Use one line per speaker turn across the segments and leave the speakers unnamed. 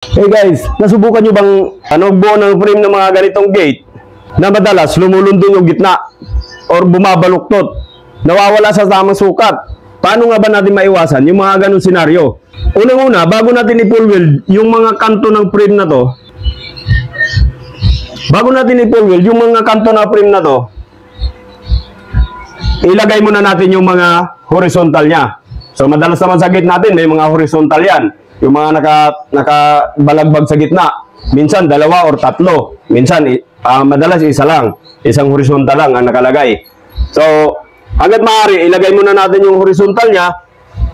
Hey guys, nasubukan nyo bang buo ng frame ng mga ganitong gate na madalas lumulundong yung gitna or bumabaluktot, nawawala sa tamang sukat? Paano nga ba natin maiwasan yung mga ganong senaryo? Unang-una, bago natin i-full weld yung mga kanto ng frame na to, ilagay muna natin yung mga horizontal niya. So madalas naman sa gate natin may mga horizontal yan. Yung mga nakabalagbag sa gitna. Minsan dalawa or tatlo. Minsan madalas isa lang. Isang horizontal lang ang nakalagay. So hanggat maaari ilagay muna natin yung horizontal niya.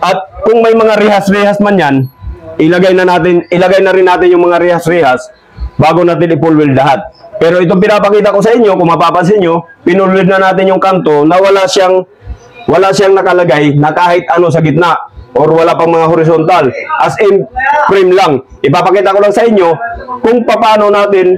At kung may mga rehas-rehas man yan, ilagay na rin natin yung mga rehas-rehas bago natin i-full weld lahat. Pero itong pinapakita ko sa inyo, kung mapapansin nyo, pinull weld na natin yung kanto na wala siyang nakalagay na kahit ano sa gitna or wala pang mga horizontal. As in, frame lang. Ipapakita ko lang sa inyo kung paano natin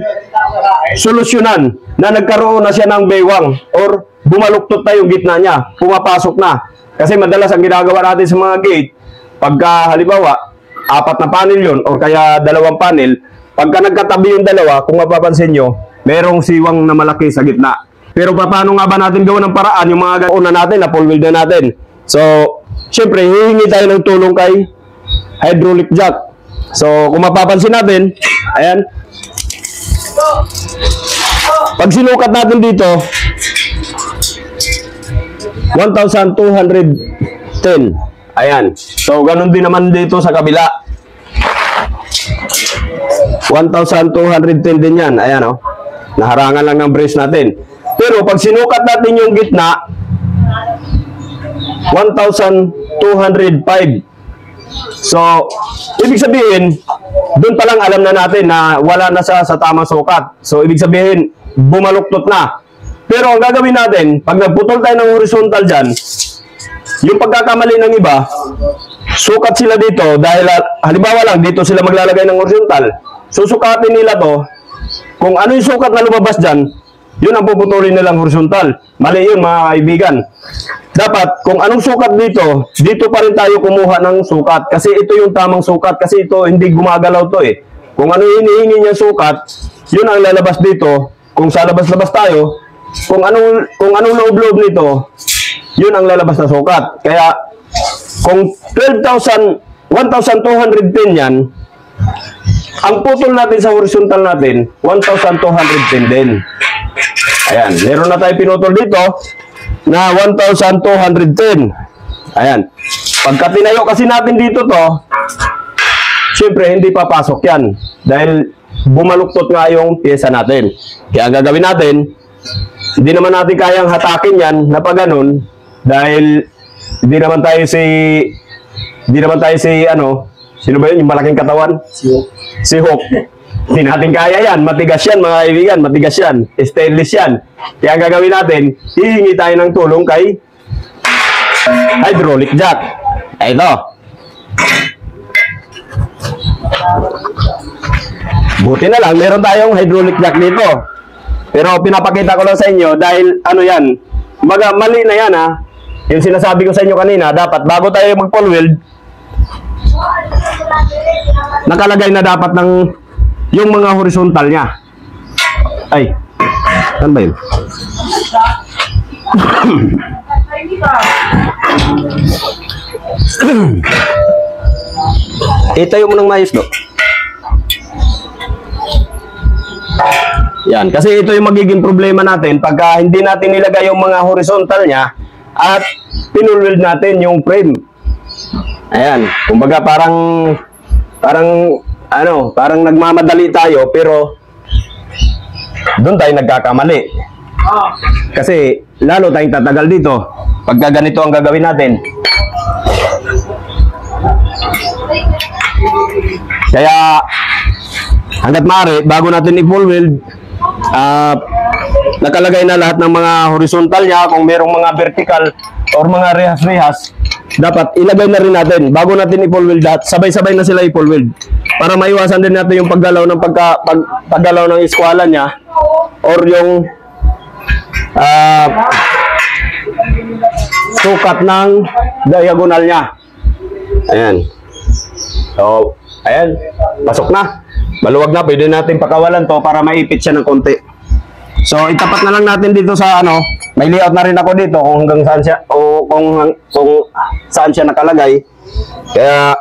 solusyonan na nagkaroon na siya ng baywang or bumaluktot na yung gitna niya, pumapasok na. Kasi madalas ang ginagawa natin sa mga gate, pagka halimbawa, 4 na panel yun or kaya 2 panel, pagka nagkatabi yung dalawa, kung mapapansin nyo, merong siwang na malaki sa gitna. Pero paano nga ba natin gawin ng paraan yung mga una natin na full weld na natin? So, syempre, hihingi tayo ng tulong kay hydraulic jack. So, kung mapapansin natin, ayan. Pag sinukat natin dito, 1,210. Ayan. So, ganun din naman dito sa kabila. 1,210 din yan. Ayan, oh. Naharangan lang ng brace natin. Pero, pag sinukat natin yung gitna, 1,205. So, ibig sabihin, doon pa lang alam na natin na wala na sa tamang sukat. So, ibig sabihin, bumaluktot na. Pero ang gagawin natin, pag nagputol tayo ng horizontal dyan, yung pagkakamali ng iba, sukat sila dito dahil halimbawa lang, dito sila maglalagay ng horizontal. Susukatin nila to, kung ano yung sukat na lumabas dyan, yun ang puputulin nilang horizontal. Mali yun mga kaibigan. Dapat, kung anong sukat dito, dito pa rin tayo kumuha ng sukat. Kasi ito yung tamang sukat. Kasi ito hindi gumagalaw to eh. Kung ano hinihingi niya sukat, yun ang lalabas dito. Kung sa labas-labas tayo, kung anong loob-loob nito, yun ang lalabas na sukat. Kaya, kung 1,210 yan, ang putol natin sa horizontal natin, 1,210 din. Ayan, meron na tayo pinutol dito na 1,210. Ayan. Pagka tinayo kasi natin dito to, syempre hindi papasok yan. Dahil bumaluktot nga yung pyesa natin. Kaya ang gagawin natin, hindi naman natin kayang hatakin yan na pa ganun. Dahil hindi naman tayo si sino ba yun? Yung malaking katawan? Si Hope. Hindi natin kaya yan. Matigas yan mga kaibigan. Matigas yan. Stainless yan. Kaya ang gagawin natin, hihingi tayo ng tulong kay hydraulic jack. Ito. Buti na lang, meron tayong hydraulic jack dito. Pero pinapakita ko lang sa inyo dahil ano yan, mali na yan ha. Yung sinasabi ko sa inyo kanina, dapat bago tayo mag-full weld, nakalagay na dapat ng yung mga horizontal niya. Ay, saan ba yun? Itayo mo ng maayos, no? Yan, kasi ito yung magiging problema natin pagka hindi natin nilagay yung mga horizontal niya at pinull weld natin yung frame. Ayan, kumbaga parang nagmamadali tayo pero doon tayo nagkakamali. Kasi lalo tayong tatagal dito pagka ganito ang gagawin natin. Kaya hanggat maaari, bago natin i-full weld, nakalagay na lahat ng mga horizontal niya. Kung merong mga vertical or mga rehas-rehas, dapat ilagay na rin natin bago natin i-full weld lahat. Sabay-sabay na sila i-full weld para maiwasan din natin yung paggalaw ng paggalaw ng eskwala niya or yung sukat ng diagonal niya. Ayan. So, Ayan, pasok na. Maluwag na, pwede natin pakawalan to para maipit siya ng konti. So, itapat na lang natin dito sa ano, may layout na rin ako dito kung hanggang saan siya, o kung saan siya nakalagay. Kaya,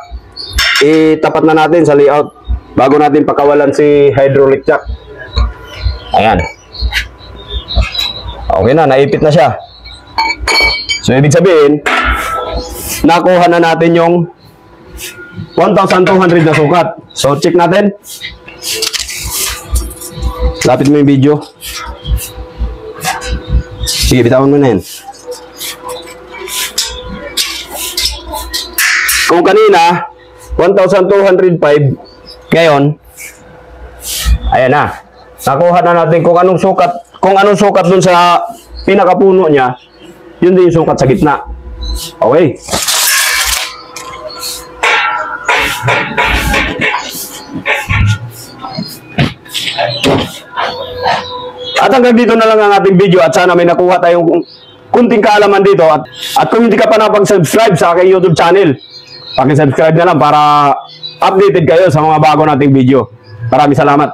itapat na natin sa layout bago natin pakawalan si hydraulic jack. Ayan. Okay na, naipit na siya. So, ibig sabihin, nakuha na natin yung 1,200 na sukat. So, check natin. Lapit mo yung video. Sige, bitawan mo na yan. Kung kanina, 1,205, ngayon, ayan na. Nakuha na natin kung anong sukat dun sa pinakapuno niya, yun din yung sukat sa gitna. Okay. At hanggang dito na lang ang ating video at sana may nakuha tayong kunting kaalaman dito at kung hindi ka pa napag-subscribe sa aking YouTube channel, paki-subscribe na lang para updated kayo sa mga bago nating video. Maraming salamat.